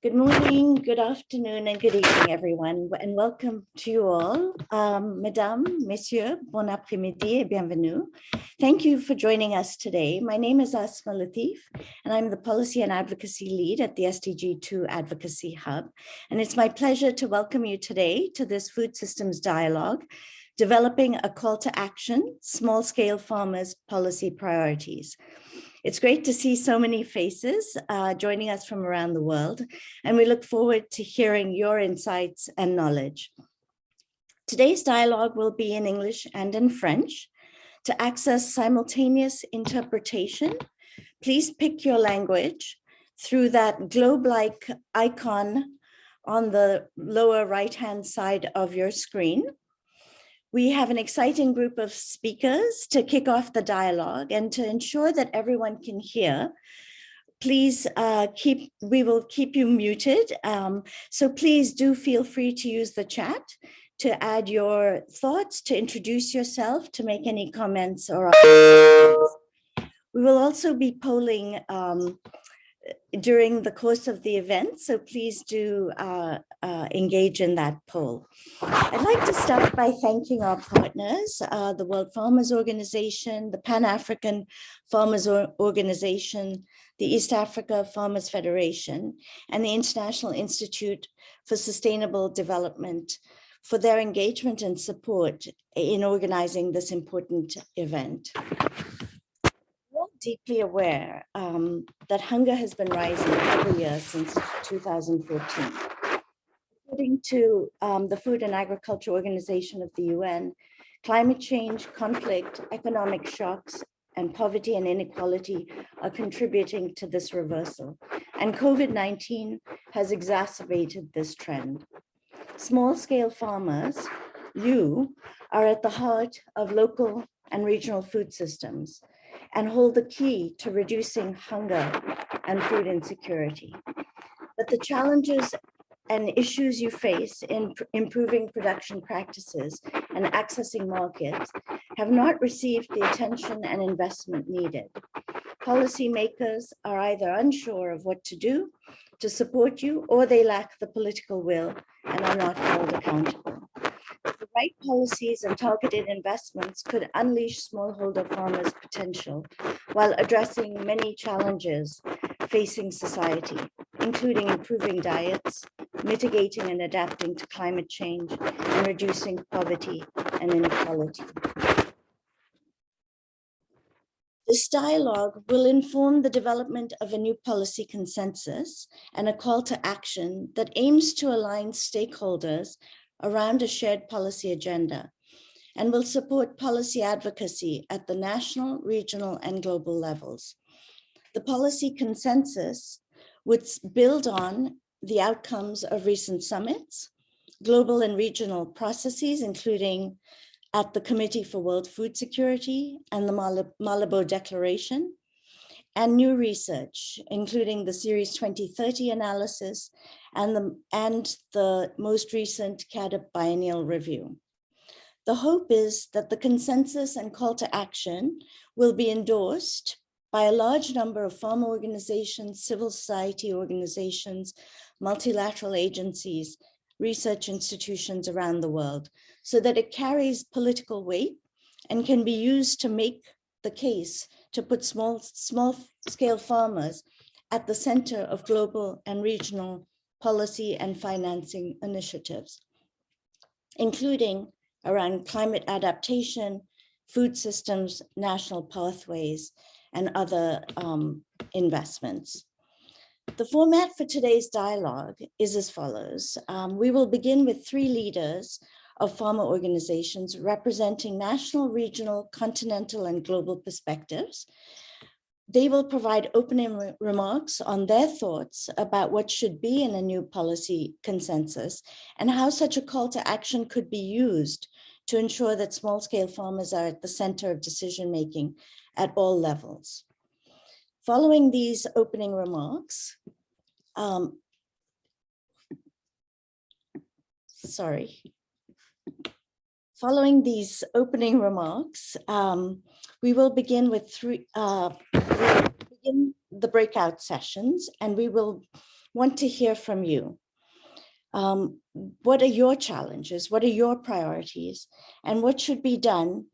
Good morning, good afternoon, and good evening, everyone, and welcome to you all. Mesdames, Messieurs, bon après-midi et bienvenue. Thank you for joining us today. My name is Asma Latif, and I'm the Policy and Advocacy Lead at the SDG2 Advocacy Hub. And it's my pleasure to welcome you today to this Food Systems Dialogue, Developing a Call to Action, Small-Scale Farmers Policy Priorities. It's great to see so many faces joining us from around the world, and we look forward to hearing your insights and knowledge. Today's dialogue will be in English and in French. To access simultaneous interpretation, please pick your language through that globe-like icon on the lower right-hand side of your screen. We have an exciting group of speakers to kick off the dialogue, and to ensure that everyone can hear, please we will keep you muted. So please do feel free to use the chat to add your thoughts, to introduce yourself, to make any comments or we will also be polling during the course of the event, so please do engage in that poll. I'd like to start by thanking our partners, the World Farmers Organization, the Pan-African Farmers Organization, the East Africa Farmers Federation, and the International Institute for Sustainable Development for their engagement and support in organizing this important event. We're deeply aware that hunger has been rising every year since 2014. According to the Food and Agriculture Organization of the UN, climate change, conflict, economic shocks, and poverty and inequality are contributing to this reversal. And COVID-19 has exacerbated this trend. Small-scale farmers, you, are at the heart of local and regional food systems and hold the key to reducing hunger and food insecurity. But the challenges and issues you face in improving production practices and accessing markets have not received the attention and investment needed. Policymakers are either unsure of what to do to support you, or they lack the political will and are not held accountable. The right policies and targeted investments could unleash smallholder farmers' potential while addressing many challenges facing society, including improving diets, mitigating and adapting to climate change, and reducing poverty and inequality. This dialogue will inform the development of a new policy consensus and a call to action that aims to align stakeholders around a shared policy agenda, and will support policy advocacy at the national, regional, and global levels. The policy consensus would build on the outcomes of recent summits, global and regional processes, including at the Committee for World Food Security and the Malabo Declaration, and new research, including the Series 2030 analysis and the most recent CAADP Biennial Review. The hope is that the consensus and call to action will be endorsed by a large number of farmer organizations, civil society organizations, multilateral agencies, research institutions around the world, so that it carries political weight and can be used to make the case to put small-scale farmers at the center of global and regional policy and financing initiatives, including around climate adaptation, food systems, national pathways, and other investments. The format for today's dialogue is as follows. We will begin with three leaders of farmer organizations representing national, regional, continental, and global perspectives. They will provide opening remarks on their thoughts about what should be in a new policy consensus and how such a call to action could be used to ensure that small-scale farmers are at the center of decision-making at all levels. Following these opening remarks, we will begin with the breakout sessions, and we will want to hear from you. What are your challenges? What are your priorities? And what should be done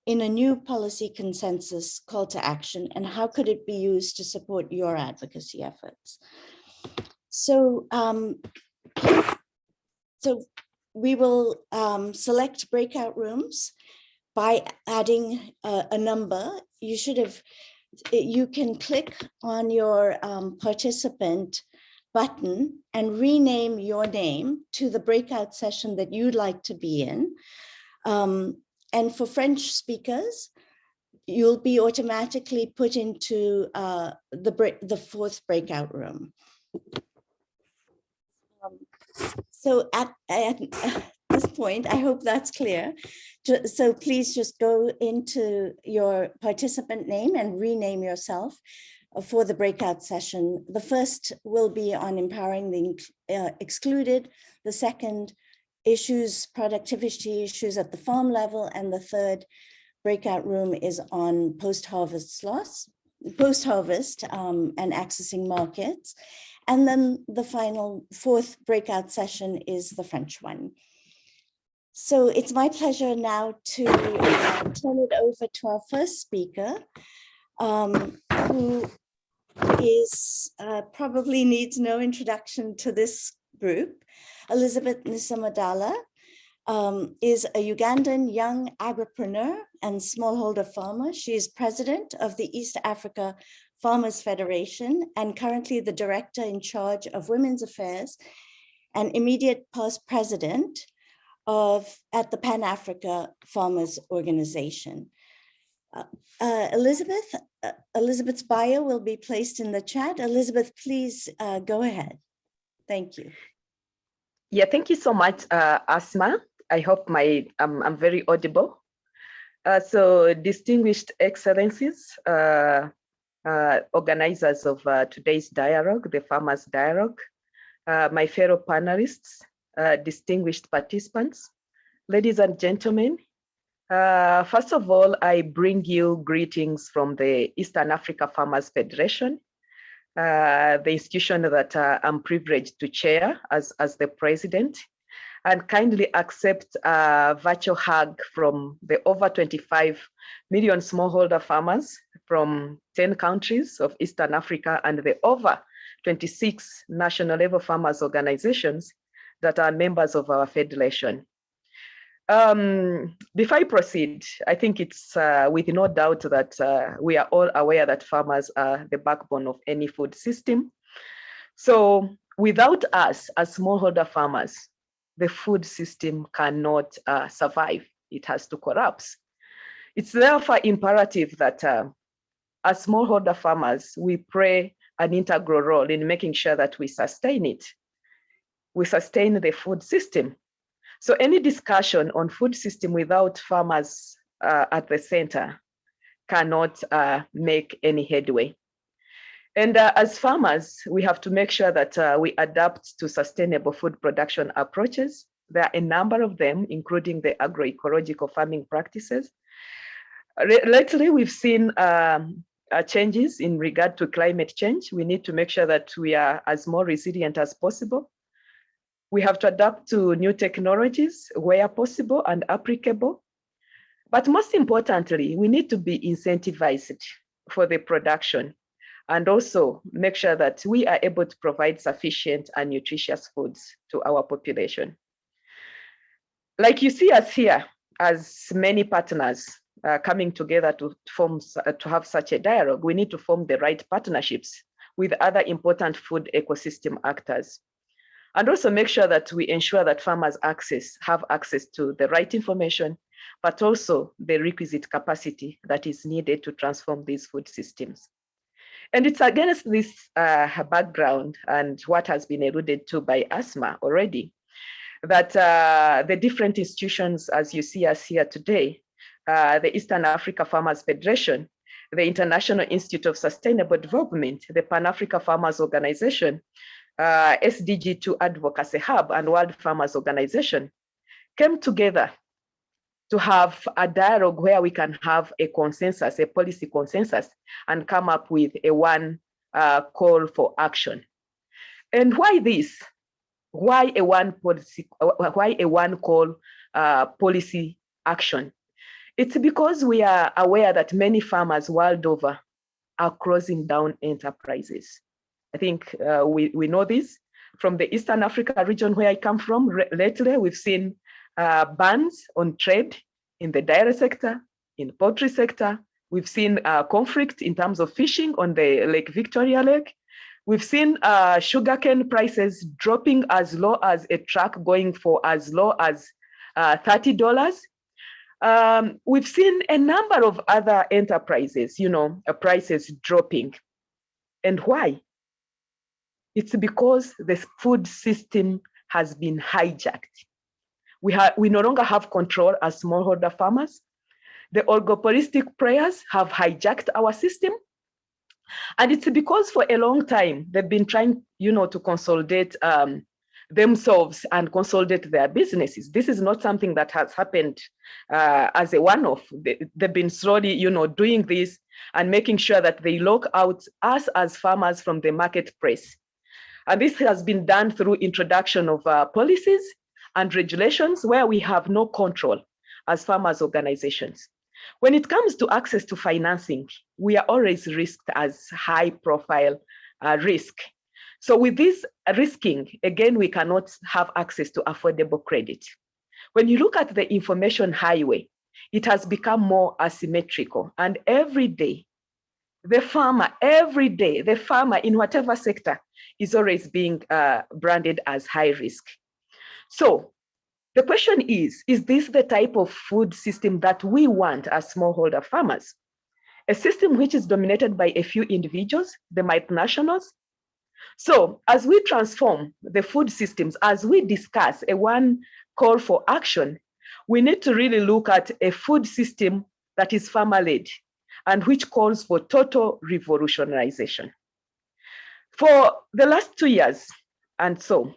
in a new policy consensus call to action? And how could it be used to support your advocacy efforts? So, we will select breakout rooms by adding a number. You can click on your participant button and rename your name to the breakout session that you'd like to be in. And for French speakers, you'll be automatically put into the fourth breakout room. So at this point, I hope that's clear. So please just go into your participant name and rename yourself for the breakout session. The first will be on empowering the excluded, the second productivity issues at the farm level, and the third breakout room is on post-harvest loss, post-harvest and accessing markets. And then the final fourth breakout session is the French one. So it's my pleasure now to turn it over to our first speaker, who is probably needs no introduction to this group. Elizabeth Nisamadala is a Ugandan young agripreneur and smallholder farmer. She is president of the East Africa Farmers Federation and currently the director in charge of Women's Affairs and immediate past president at the Pan Africa Farmers Organization. Elizabeth's bio will be placed in the chat. Elizabeth, please go ahead. Thank you. Yeah, thank you so much, Asma. I hope I'm very audible. So distinguished excellencies, organizers of today's dialogue, the Farmers Dialogue, my fellow panelists, distinguished participants, ladies and gentlemen, first of all, I bring you greetings from the Eastern Africa Farmers Federation, the institution that I'm privileged to chair as the president, and kindly accept a virtual hug from the over 25 million smallholder farmers from 10 countries of Eastern Africa and the over 26 national level farmers organizations that are members of our federation. Before I proceed, I think it's with no doubt that we are all aware that farmers are the backbone of any food system. So without us as smallholder farmers, the food system cannot survive. It has to collapse. It's therefore imperative that as smallholder farmers, we play an integral role in making sure that we sustain it. We sustain the food system. So any discussion on food system without farmers at the center cannot make any headway. And as farmers, we have to make sure that we adapt to sustainable food production approaches. There are a number of them, including the agroecological farming practices. Lately, we've seen changes in regard to climate change. We need to make sure that we are as more resilient as possible. We have to adapt to new technologies where possible and applicable. But most importantly, we need to be incentivized for the production and also make sure that we are able to provide sufficient and nutritious foods to our population. Like you see us here as many partners coming together to have such a dialogue, we need to form the right partnerships with other important food ecosystem actors. And also make sure that we ensure that farmers have access to the right information, but also the requisite capacity that is needed to transform these food systems. And it's against this background and what has been alluded to by Asma already, that the different institutions, as you see us here today, the Eastern Africa Farmers Federation, the International Institute of Sustainable Development, the Pan Africa Farmers Organization, SDG2 Advocacy Hub, and World Farmers Organization came together to have a dialogue where we can have a consensus, a policy consensus, and come up with a one call for action. And why this? Why a one policy? Why a one call policy action? It's because we are aware that many farmers world over are closing down enterprises. I think we know this from the Eastern Africa region where I come from. Lately, we've seen bans on trade in the dairy sector, in poultry sector. We've seen conflict in terms of fishing on the Lake Victoria Lake. We've seen sugarcane prices dropping as low as a truck going for as low as $30. We've seen a number of other enterprises, prices dropping. And why? It's because the food system has been hijacked. We no longer have control as smallholder farmers. The oligopolistic players have hijacked our system. And it's because for a long time, they've been trying, to consolidate themselves and consolidate their businesses. This is not something that has happened as a one-off. They've been slowly, doing this and making sure that they lock out us as farmers from the marketplace. And this has been done through introduction of policies and regulations where we have no control as farmers organizations. When it comes to access to financing, we are always risked as high profile risk. So with this risking, again, we cannot have access to affordable credit. When you look at the information highway, it has become more asymmetrical. And every day, the farmer in whatever sector is always being branded as high risk. So the question is this the type of food system that we want as smallholder farmers? A system which is dominated by a few individuals, the multinationals? So as we transform the food systems, as we discuss a one call for action, we need to really look at a food system that is farmer-led and which calls for total revolutionization. For the last 2 years and so,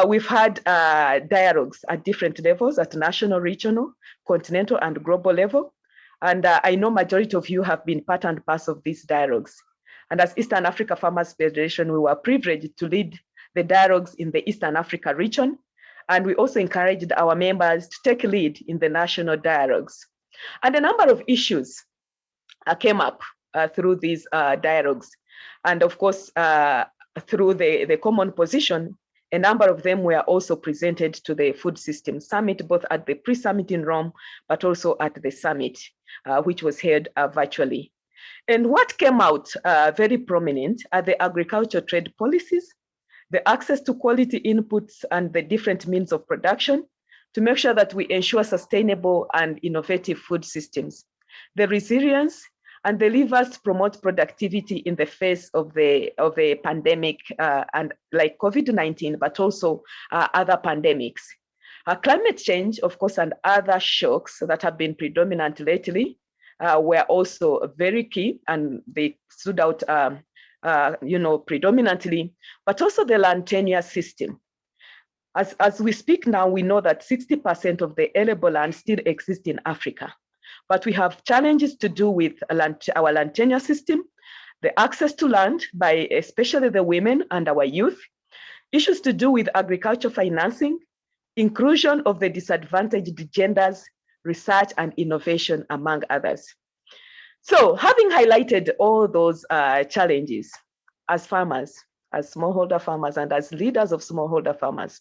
we've had dialogues at different levels, at national, regional, continental, and global level. And I know majority of you have been part and parcel of these dialogues. And as Eastern Africa Farmers Federation, we were privileged to lead the dialogues in the Eastern Africa region. And we also encouraged our members to take lead in the national dialogues. And a number of issues came up through these dialogues. And of course, through the common position, a number of them were also presented to the Food System Summit, both at the pre-summit in Rome, but also at the summit, which was held virtually. And what came out very prominent are the agriculture trade policies, the access to quality inputs and the different means of production to make sure that we ensure sustainable and innovative food systems, the resilience and the levers to promote productivity in the face of the pandemic and like COVID-19, but also other pandemics. Climate change, of course, and other shocks that have been predominant lately were also very key, and they stood out, predominantly, but also the land tenure system. As we speak now, we know that 60% of the arable land still exists in Africa. But we have challenges to do with our land tenure system, the access to land by especially the women and our youth, issues to do with agriculture financing, inclusion of the disadvantaged genders, research and innovation, among others. So having highlighted all those challenges as farmers, as smallholder farmers and as leaders of smallholder farmers,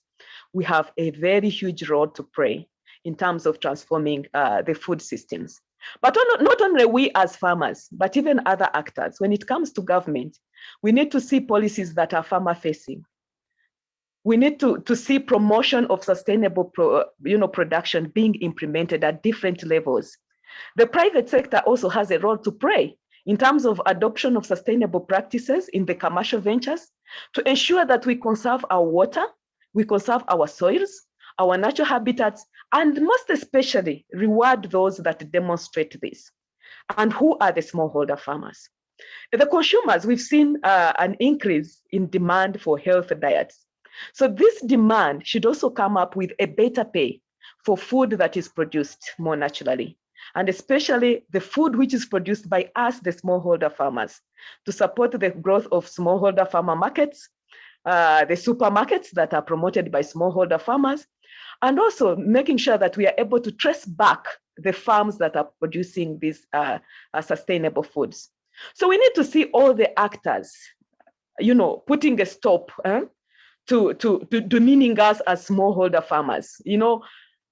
we have a very huge role to play in terms of transforming the food systems. But not only we as farmers, but even other actors. When it comes to government, we need to see policies that are farmer-facing. We need to see promotion of sustainable production being implemented at different levels. The private sector also has a role to play in terms of adoption of sustainable practices in the commercial ventures to ensure that we conserve our water, we conserve our soils, our natural habitats, and most especially reward those that demonstrate this. And who are the smallholder farmers? The consumers, we've seen an increase in demand for healthy diets. So this demand should also come up with a better pay for food that is produced more naturally, and especially the food which is produced by us, the smallholder farmers, to support the growth of smallholder farmer markets, the supermarkets that are promoted by smallholder farmers, and also making sure that we are able to trace back the farms that are producing these sustainable foods. So we need to see all the actors, putting a stop to demeaning us as smallholder farmers.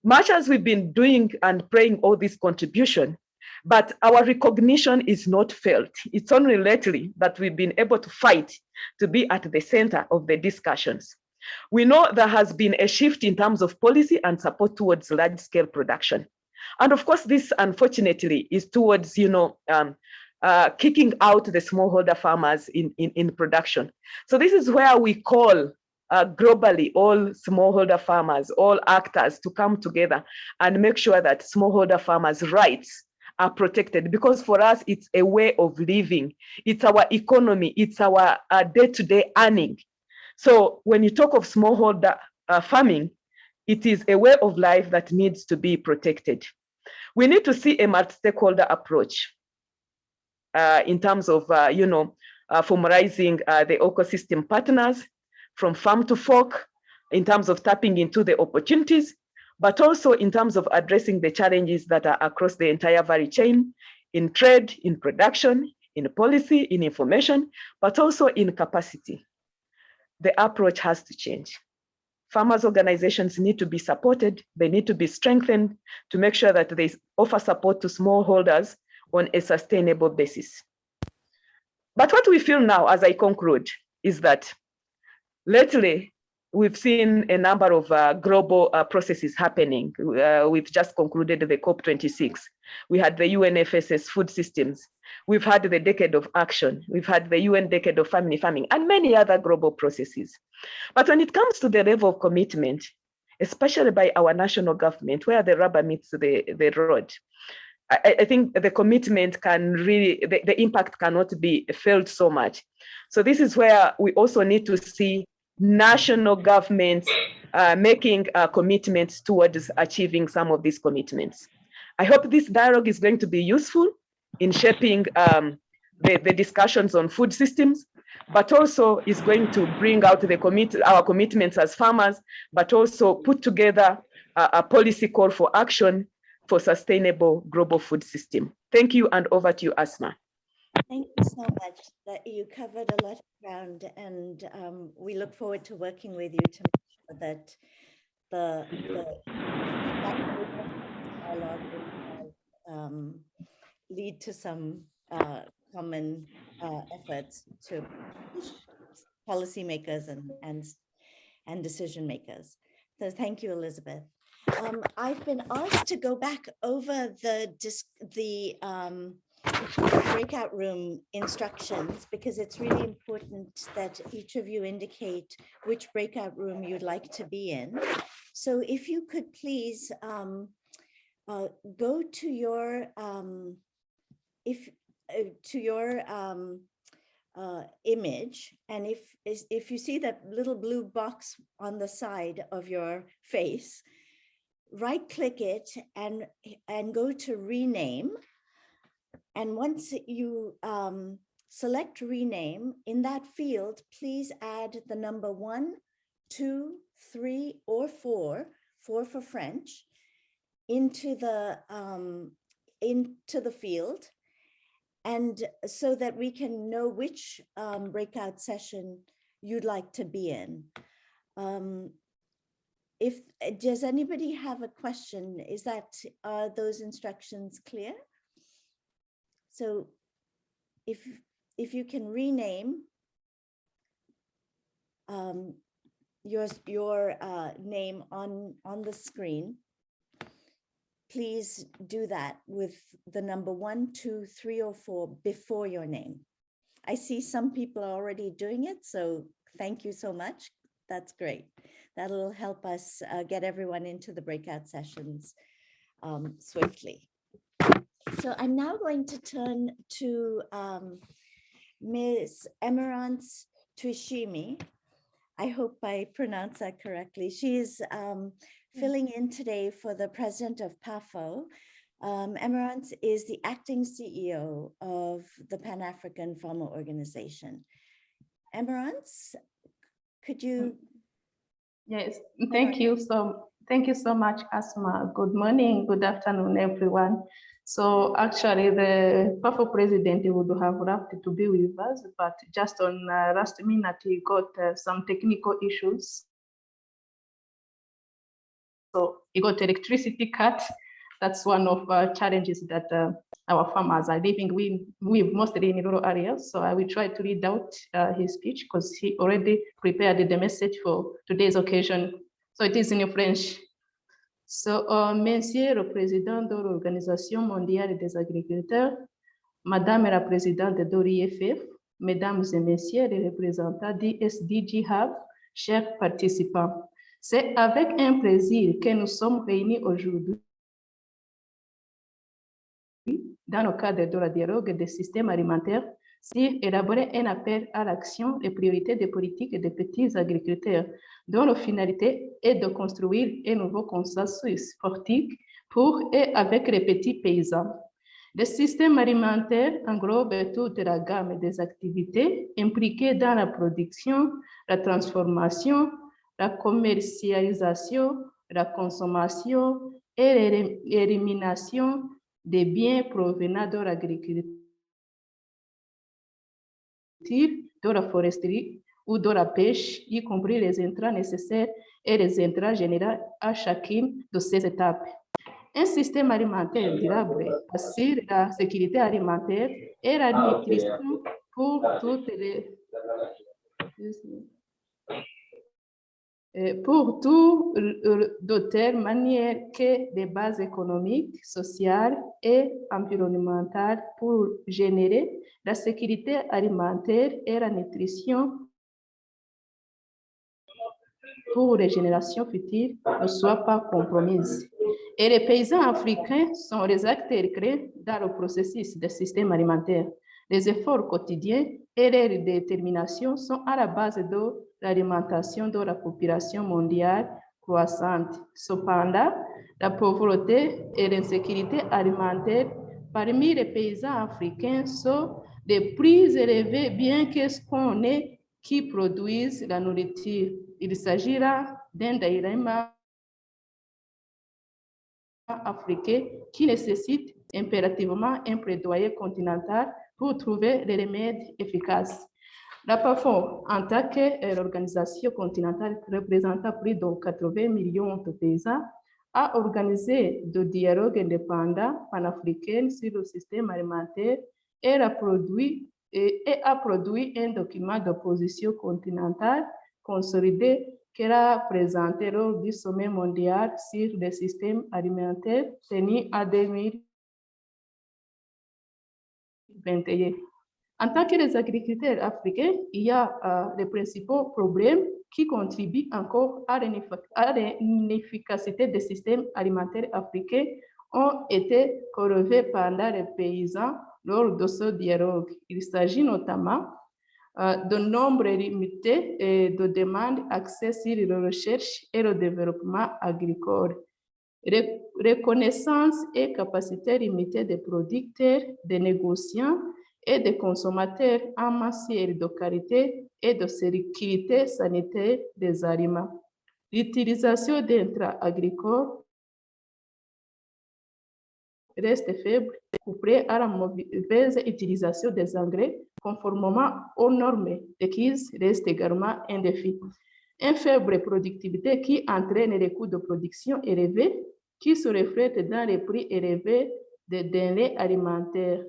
Much as we've been doing and praying all this contribution, but our recognition is not felt. It's only lately that we've been able to fight to be at the center of the discussions. We know there has been a shift in terms of policy and support towards large-scale production. And of course, this unfortunately is towards, kicking out the smallholder farmers in production. So this is where we call globally all smallholder farmers, all actors to come together and make sure that smallholder farmers' rights are protected, because for us, it's a way of living. It's our economy. It's our day-to-day earning. So when you talk of smallholder farming, it is a way of life that needs to be protected. We need to see a multi-stakeholder approach in terms of, formalizing the ecosystem partners from farm to fork, in terms of tapping into the opportunities, but also in terms of addressing the challenges that are across the entire value chain, in trade, in production, in policy, in information, but also in capacity. The approach has to change. Farmers' organizations need to be supported. They need to be strengthened to make sure that they offer support to smallholders on a sustainable basis. But what we feel now, as I conclude, is that lately, we've seen a number of global processes happening. We've just concluded the COP26. We had the UNFSS food systems. We've had the Decade of Action. We've had the UN Decade of Family Farming and many other global processes. But when it comes to the level of commitment, especially by our national government, where the rubber meets the road, I think the commitment can really, the impact cannot be felt so much. So this is where we also need to see national governments making commitments towards achieving some of these commitments. I hope this dialogue is going to be useful in shaping the discussions on food systems, but also is going to bring out our commitments as farmers, but also put together a policy call for action for sustainable global food system. Thank you, and over to you, Asma. Thank you so much. That you covered a lot of ground, and we look forward to working with you to make sure that the dialogue will lead to some common efforts to push policymakers and decision makers. So thank you, Elizabeth. I've been asked to go back over the breakout room instructions, because it's really important that each of you indicate which breakout room you'd like to be in. So if you could please go to your image, and if you see that little blue box on the side of your face, right click it and go to rename. And once you select rename, in that field, please add the number 1, 2, 3, or 4 for French, into the field, and so that we can know which breakout session you'd like to be in. Does anybody have a question? Are those instructions clear? So if you can rename your name on the screen, please do that with the number 1, 2, 3, or 4 before your name. I see some people are already doing it, so thank you so much. That's great. That'll help us get everyone into the breakout sessions swiftly. So I'm now going to turn to Ms. Emerance Twishimi. I hope I pronounced that correctly. She is filling in today for the president of PAFO. Emerance is the acting CEO of the Pan-African Farmer Organization. Emerance, Could you? Yes, thank you so much, Asma. Good morning, good afternoon, everyone. So actually, the PAFO president would have loved to be with us, but just on last minute, he got some technical issues. So he got electricity cut. That's one of challenges that our farmers are living with mostly in rural areas. So I will try to read out his speech because he already prepared the message for today's occasion. So it is in French. So, Monsieur le Président de l'Organisation mondiale des agriculteurs, Madame la Présidente de l'IFF, Mesdames et Messieurs les représentants du SDG Hub, chers participants, c'est avec un plaisir que nous sommes réunis aujourd'hui dans le cadre de la dialogue des systèmes alimentaires sur élaborer un appel à l'action des priorités des politiques des petits agriculteurs, dont la finalité est de construire un nouveau consensus politique pour et avec les petits paysans. Le système alimentaire englobe toute la gamme des activités impliquées dans la production, la transformation, la commercialisation, la consommation et l'élimination des biens provenant de l'agriculture, de la foresterie ou de la pêche, y compris les intrants nécessaires et les intrants généraux à chacune de ces étapes. Un système alimentaire durable assure la sécurité alimentaire et la nutrition pour toutes les... pour tout de telle manière que des bases économiques, sociales et environnementales pour générer la sécurité alimentaire et la nutrition pour les générations futures ne soient pas compromises. Et les paysans africains sont les acteurs clés dans le processus du système alimentaire. Les efforts quotidiens et leur détermination sont à la base de l'alimentation de la population mondiale croissante. Cependant, la pauvreté et l'insécurité alimentaire parmi les paysans africains sont les plus élevés, bien que ce qu'on est qui produisent la nourriture. Il s'agira d'un dilemma africain qui nécessite impérativement un plaidoyer continental pour trouver les remèdes efficaces. La PAFO, en tant qu'organisation continentale représentant plus de 80 millions de paysans, a organisé des dialogues indépendants panafricains sur le système alimentaire et a produit un document de position continentale consolidé qu'elle a présenté lors du sommet mondial sur le système alimentaire tenu en 2021. En tant que les agriculteurs africains, il y a les principaux problèmes qui contribuent encore à l'inefficacité des systèmes alimentaires africains ont été relevés pendant les paysans lors de ce dialogue. Il s'agit notamment de nombre limité de demandes accès sur la recherche et le développement agricole, reconnaissance et capacité limitée des producteurs, des négociants et des consommateurs en matière de qualité et de sécurité sanitaire des aliments. L'utilisation d'intrants agricoles reste faible, couplée à la mauvaise utilisation des engrais conformément aux normes requises reste également un défi. Une faible productivité qui entraîne les coûts de production élevés qui se reflètent dans les prix élevés des denrées alimentaires.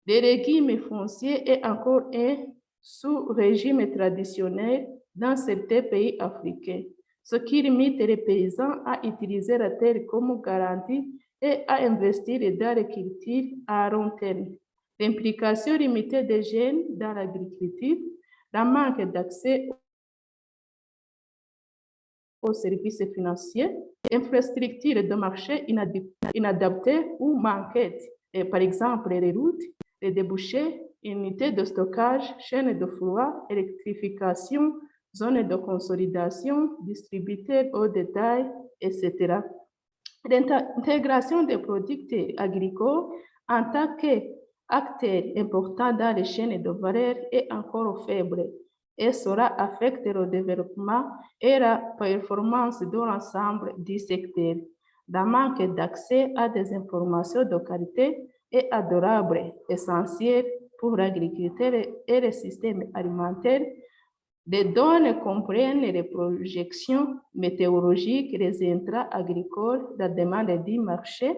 Les régimes fonciers est encore un sous-régime traditionnel dans certains pays africains, ce qui limite les paysans à utiliser la terre comme garantie et à investir dans les cultures à long terme. L'implication limitée des jeunes dans l'agriculture, le manque d'accès aux services financiers, infrastructures de marché inadaptées ou manquantes, par exemple les routes, les débouchés, unités de stockage, chaînes de froid, électrification, zones de consolidation, distributeurs au détail, etc. L'intégration des producteurs agricoles en tant qu'acteurs importants dans les chaînes de valeur est encore faible et cela affecte le développement et la performance de l'ensemble du secteur. Le manque d'accès à des informations de qualité et adorables, essentielles pour l'agriculture et le système alimentaire. Les données comprennent les projections météorologiques, les intrants agricoles, la demande du marché,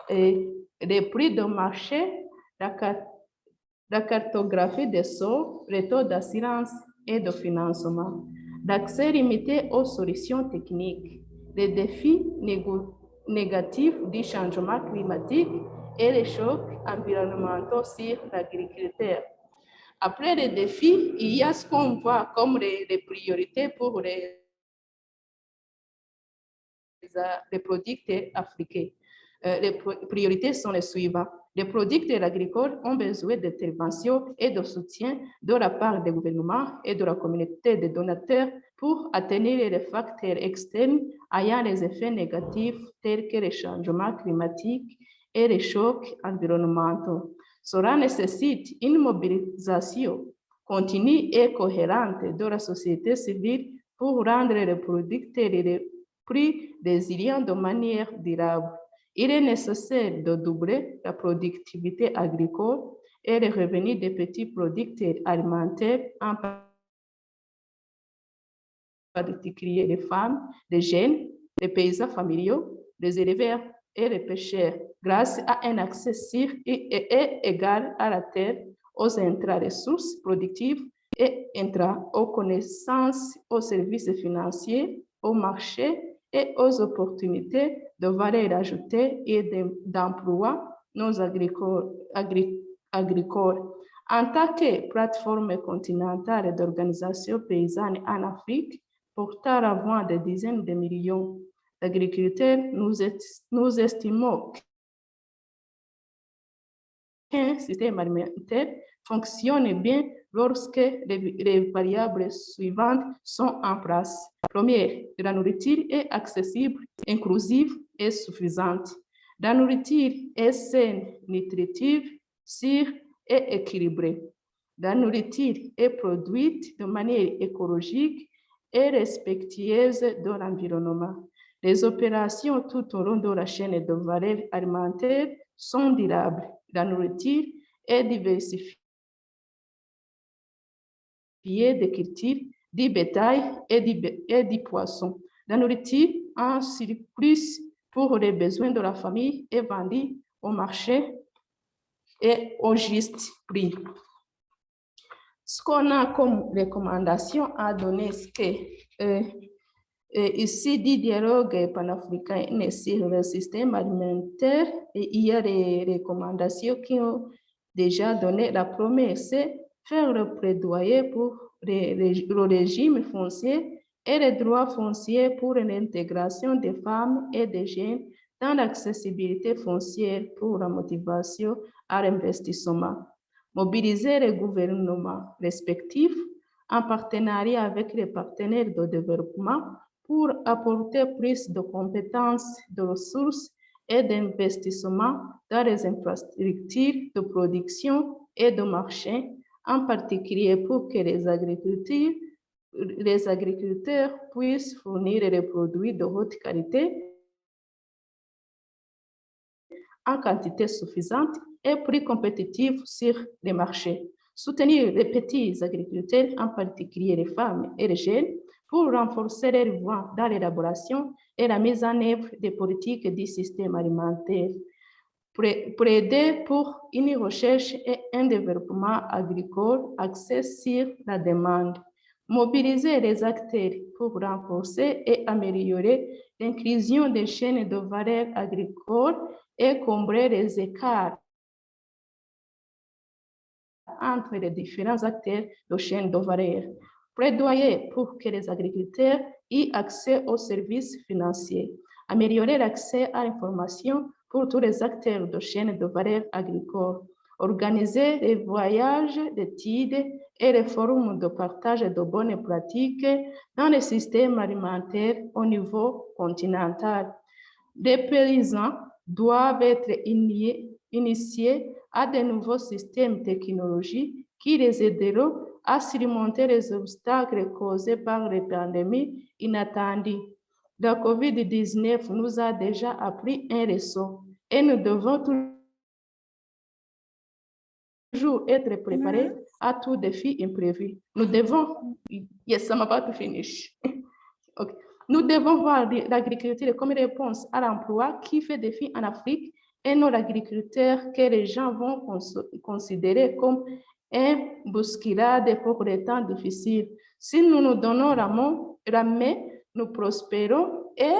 et les prix de marché, la cartographie des sols, les taux d'assurance et de financement, l'accès limité aux solutions techniques, les défis négatifs du changement climatique et les chocs environnementaux sur l'agriculture. Après les défis, il y a ce qu'on voit comme les priorités pour les producteurs africains. Les priorités sont les suivantes. Les producteurs agricoles ont besoin d'intervention et de soutien de la part des gouvernements et de la communauté des donateurs pour atténuer les facteurs externes ayant les effets négatifs tels que les changements climatiques et les chocs environnementaux. Cela nécessite une mobilisation continue et cohérente de la société civile pour rendre les producteurs et les prix résilients de manière durable. Il est nécessaire de doubler la productivité agricole et les revenus des petits producteurs alimentaires, en particulier les femmes, les jeunes, les paysans familiaux, les éleveurs et les pêcheurs, grâce à un accès sûr et égal à la terre, aux intra-ressources productives et aux connaissances, aux services financiers, aux marchés et aux opportunités de valeur ajoutée et d'emploi nos agricoles. En tant que plateforme continentale d'organisation paysanne en Afrique, portant la voix de dizaines de millions d'agriculteurs, nous estimons qu'un système alimentaire fonctionne bien lorsque les variables suivantes sont en place. Première, la nourriture est accessible, inclusive et suffisante. La nourriture est saine, nutritive, sûre et équilibrée. La nourriture est produite de manière écologique et respectueuse de l'environnement. Les opérations tout au long de la chaîne de valeur alimentaire sont durables. La nourriture est diversifiée des cultures, du bétail et du poisson. La nourriture en surplus pour les besoins de la famille est vendue au marché et au juste prix. Ce qu'on a comme recommandation à donner, c'est que ici, du dialogue panafricain sur le système alimentaire, et il y a des recommandations qui ont déjà donné. La première, c'est faire le plaidoyer pour le régime foncier et les droits fonciers pour l'intégration des femmes et des jeunes dans l'accessibilité foncière pour la motivation à l'investissement. Mobiliser les gouvernements respectifs en partenariat avec les partenaires de développement pour apporter plus de compétences, de ressources et d'investissement dans les infrastructures de production et de marché, en particulier pour que les agriculteurs puissent fournir les produits de haute qualité en quantité suffisante et prix compétitif sur les marchés. Soutenir les petits agriculteurs, en particulier les femmes et les jeunes, pour renforcer leur voix dans l'élaboration et la mise en œuvre des politiques du système alimentaire. Plaider pour une recherche et un développement agricole axé sur la demande. Mobiliser les acteurs pour renforcer et améliorer l'inclusion des chaînes de valeur agricole et combler les écarts entre les différents acteurs de chaîne de valeur. Plaidoyer pour que les agriculteurs aient accès aux services financiers. Améliorer l'accès à l'information pour tous les acteurs de chaîne de valeur agricole. Organiser les voyages d'études et les forums de partage de bonnes pratiques dans le système alimentaire au niveau continental. Les paysans doivent être initiés à de nouveaux systèmes technologiques qui les aideront à surmonter les obstacles causés par les pandémies inattendues. La COVID-19 nous a déjà appris un leçon et nous devons toujours être préparés à tout défi imprévu. Nous devons, yes, I'm about to finish. Okay. Nous devons voir l'agriculture comme réponse à l'emploi qui fait défi en Afrique et non l'agriculteur que les gens vont considérer comme un bousculade pour les temps difficiles. Si nous nous donnons la main, nous prospérons et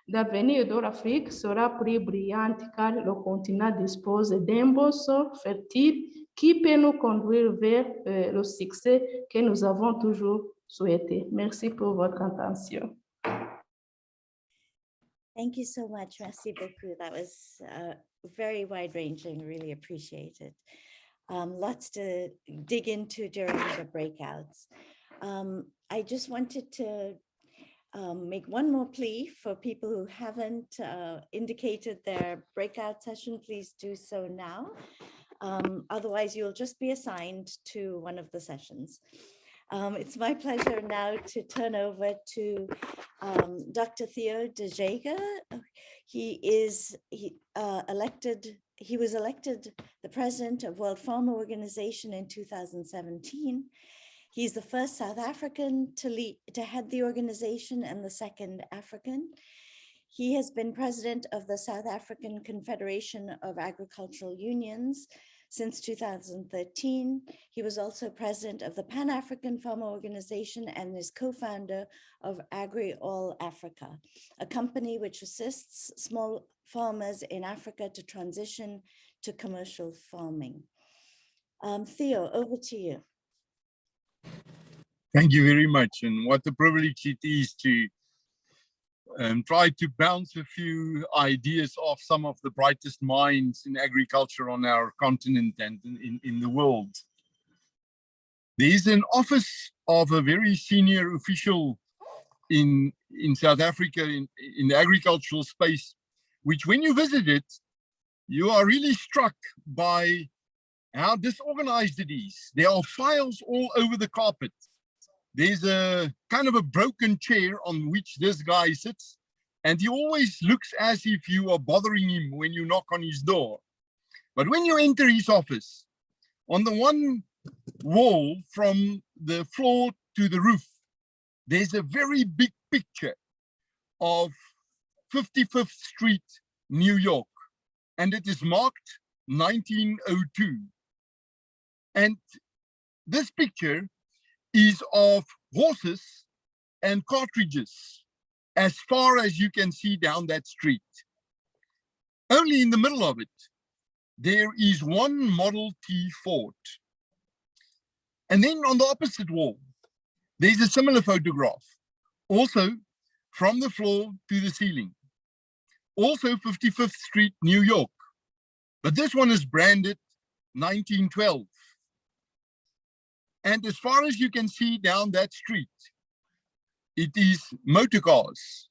l'avenir de l'Afrique sera plus brillant car le continent dispose d'un beau sol fertile qui peut nous conduire vers le succès que nous avons toujours souhaité. Merci pour votre attention. Thank you so much. Merci beaucoup. That was very wide-ranging. Really appreciate it. Lots to dig into during the breakouts. I just wanted to make one more plea for people who haven't indicated their breakout session. Please do so now. Otherwise, you'll just be assigned to one of the sessions. It's my pleasure now to turn over to Dr. Theo de Jager. He was elected the president of World Pharma Organization in 2017. He's the first South African to head the organization and the second African. He has been president of the South African Confederation of Agricultural Unions since 2013. He was also president of the Pan-African Farmer Organization and is co-founder of Agri-All Africa, a company which assists small farmers in Africa to transition to commercial farming. Theo, over to you. Thank you very much. And what a privilege it is to try to bounce a few ideas off some of the brightest minds in agriculture on our continent and in the world. There is an office of a very senior official in South Africa in the agricultural space, which when you visit it, you are really struck by how disorganized it is. There are files all over the carpet. There's a kind of a broken chair on which this guy sits, and he always looks as if you are bothering him when you knock on his door. But when you enter his office, on the one wall from the floor to the roof, there's a very big picture of 55th Street, New York, and it is marked 1902. And this picture is of horses and cartridges as far as you can see down that street. Only in the middle of it, there is one Model T Ford. And then on the opposite wall, there's a similar photograph, also from the floor to the ceiling. Also 55th Street, New York. But this one is branded 1912. And as far as you can see down that street, it is motor cars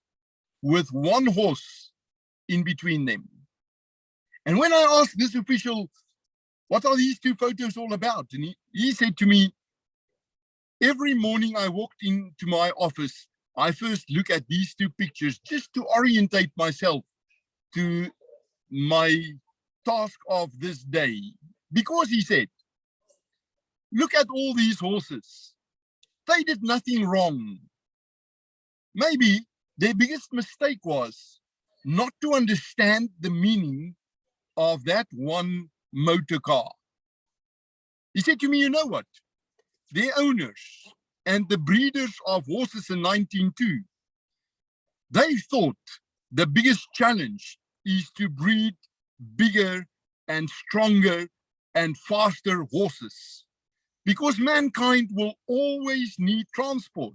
with one horse in between them. And when I asked this official, what are these two photos all about? And he said to me, every morning I walked into my office, I first look at these two pictures just to orientate myself to my task of this day. Because he said, look at all these horses. They did nothing wrong. Maybe their biggest mistake was not to understand the meaning of that one motor car. He said to me, you know what? Their owners and the breeders of horses in 1902, they thought the biggest challenge is to breed bigger and stronger and faster horses, because mankind will always need transport.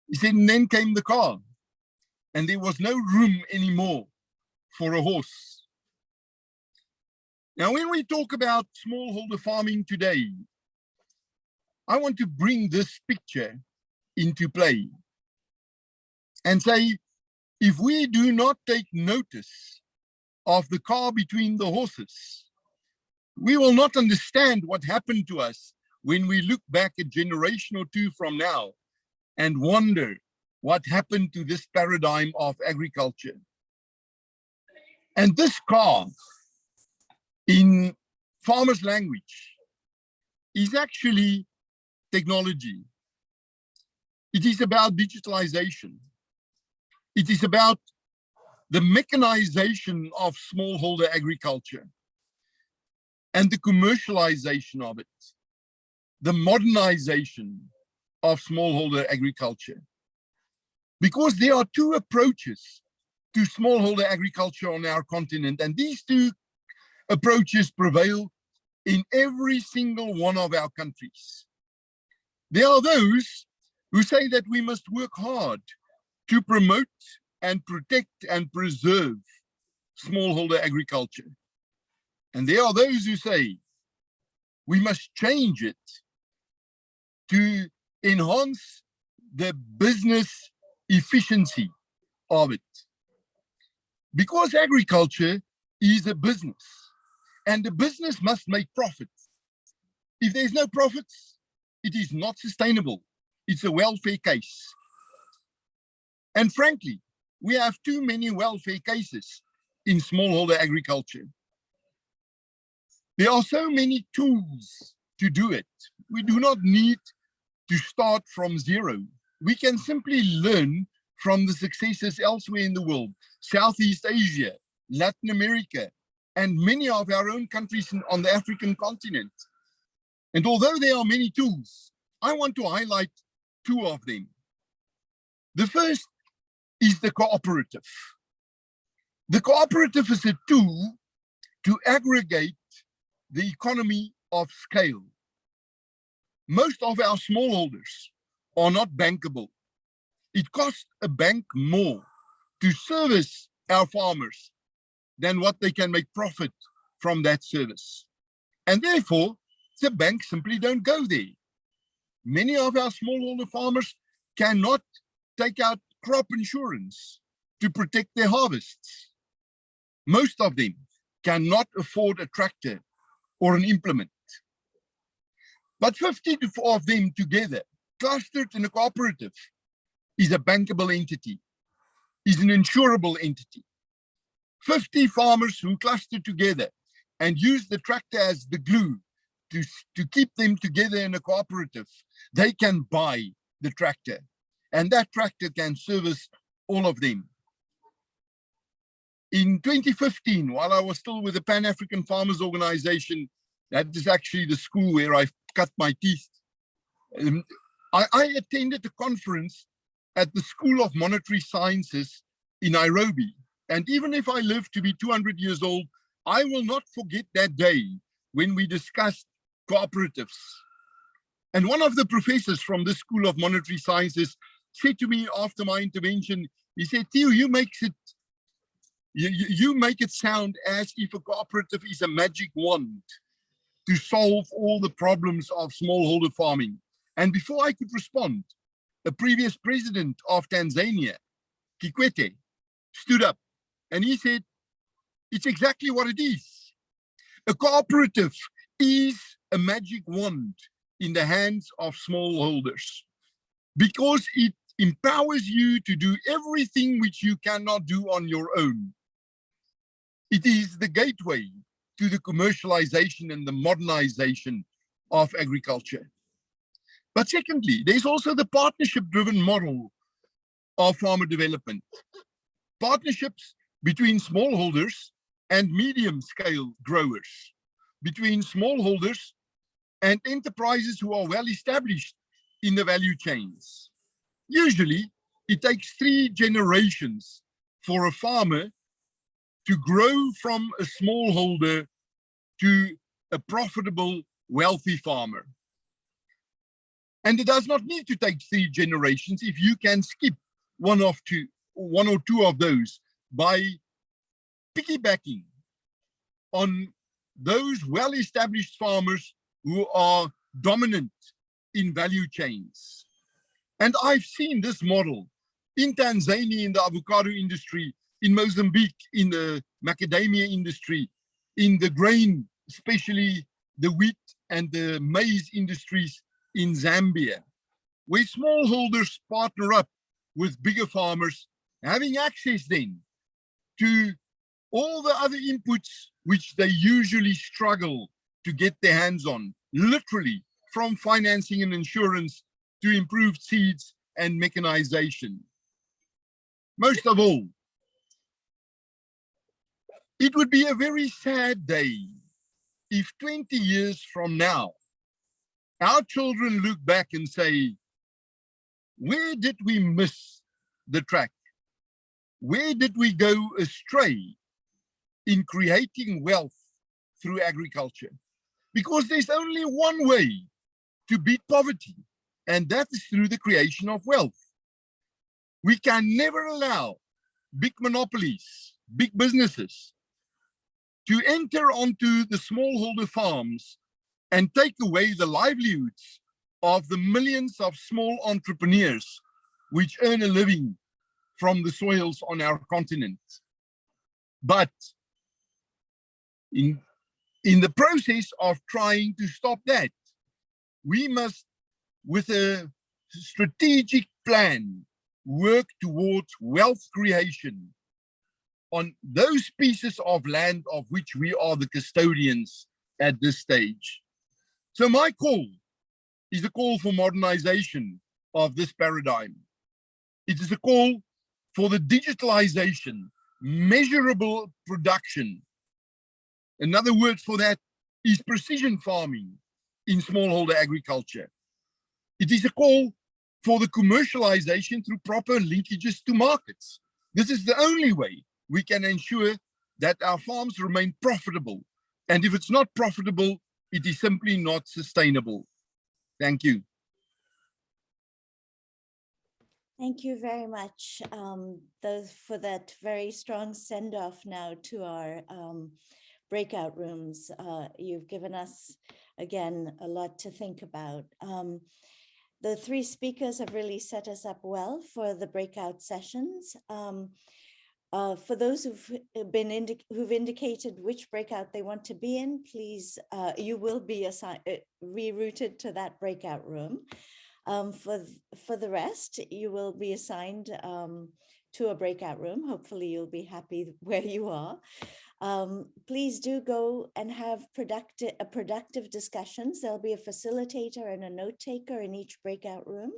He said, and then came the car, and there was no room anymore for a horse. Now, when we talk about smallholder farming today, I want to bring this picture into play and say, if we do not take notice of the car between the horses, We will not understand what happened to us when we look back a generation or two from now and wonder what happened to this paradigm of agriculture. And this car, in farmers' language, is actually technology. It is about digitalization. It is about the mechanization of smallholder agriculture and the commercialization of it, the modernization of smallholder agriculture. Because there are two approaches to smallholder agriculture on our continent, and these two approaches prevail in every single one of our countries. There are those who say that we must work hard to promote and protect and preserve smallholder agriculture. And there are those who say we must change it to enhance the business efficiency of it. Because agriculture is a business, and the business must make profits. If there's no profits, it is not sustainable. It's a welfare case. And frankly, we have too many welfare cases in smallholder agriculture. There are so many tools to do it. We do not need to start from zero. We can simply learn from the successes elsewhere in the world, Southeast Asia, Latin America, and many of our own countries on the African continent. And although there are many tools, I want to highlight two of them. The first is the cooperative. The cooperative is a tool to aggregate the economy of scale. Most of our smallholders are not bankable. It costs a bank more to service our farmers than what they can make profit from that service. And therefore, the banks simply don't go there. Many of our smallholder farmers cannot take out crop insurance to protect their harvests. Most of them cannot afford a tractor or an implement. But 50 of them together, clustered in a cooperative, is a bankable entity, is an insurable entity. 50 farmers who cluster together and use the tractor as the glue to keep them together in a cooperative, they can buy the tractor, and that tractor can service all of them. In 2015, while I was still with the Pan-African Farmers Organization, that is actually the school where I cut my teeth, I attended a conference at the School of Monetary Sciences in Nairobi. And even if I live to be 200 years old, I will not forget that day when we discussed cooperatives. And one of the professors from the School of Monetary Sciences said to me after my intervention, he said, Theo, you make it sound as if a cooperative is a magic wand to solve all the problems of smallholder farming. And before I could respond, the previous president of Tanzania, Kikwete, stood up and he said, it's exactly what it is. A cooperative is a magic wand in the hands of smallholders because it empowers you to do everything which you cannot do on your own. It is the gateway to the commercialization and the modernization of agriculture. But secondly, there's also the partnership-driven model of farmer development. Partnerships between smallholders and medium-scale growers, between smallholders and enterprises who are well established in the value chains. Usually, it takes 3 generations for a farmer to grow from a smallholder to a profitable, wealthy farmer. And it does not need to take 3 generations if you can skip one or two of those by piggybacking on those well-established farmers who are dominant in value chains. And I've seen this model in Tanzania in the avocado industry, in Mozambique in the macadamia industry, in the grain especially the wheat and the maize industries in Zambia, where smallholders partner up with bigger farmers, having access then to all the other inputs which they usually struggle to get their hands on, literally from financing and insurance to improved seeds and mechanization. Most of all, it would be a very sad day if 20 years from now, our children look back and say, where did we miss the track? Where did we go astray in creating wealth through agriculture? Because there's only one way to beat poverty, and that is through the creation of wealth. We can never allow big monopolies, big businesses to enter onto the smallholder farms and take away the livelihoods of the millions of small entrepreneurs which earn a living from the soils on our continent. But in the process of trying to stop that, we must, with a strategic plan, work towards wealth creation on those pieces of land of which we are the custodians at this stage. So my call is a call for modernization of this paradigm. It is a call for the digitalization, measurable production. Another word for that is precision farming in smallholder agriculture. It is a call for the commercialization through proper linkages to markets. This is the only way we can ensure that our farms remain profitable. And if it's not profitable, it is simply not sustainable. Thank you. Thank you very much for that very strong send-off now to our breakout rooms. You've given us, again, a lot to think about. The three speakers have really set us up well for the breakout sessions. For those who've indicated which breakout they want to be in, please, you will be rerouted to that breakout room. For the rest, you will be assigned to a breakout room. Hopefully you'll be happy where you are. Please do go and have productive discussions. There'll be a facilitator and a note taker in each breakout room,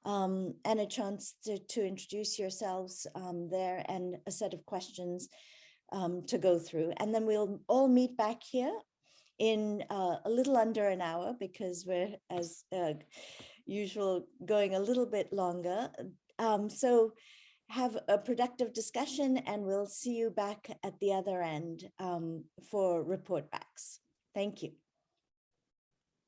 and a chance to introduce yourselves there, and a set of questions to go through. And then we'll all meet back here in a little under an hour, because we're, as usual, going a little bit longer. So have a productive discussion, and we'll see you back at the other end for report backs. Thank you.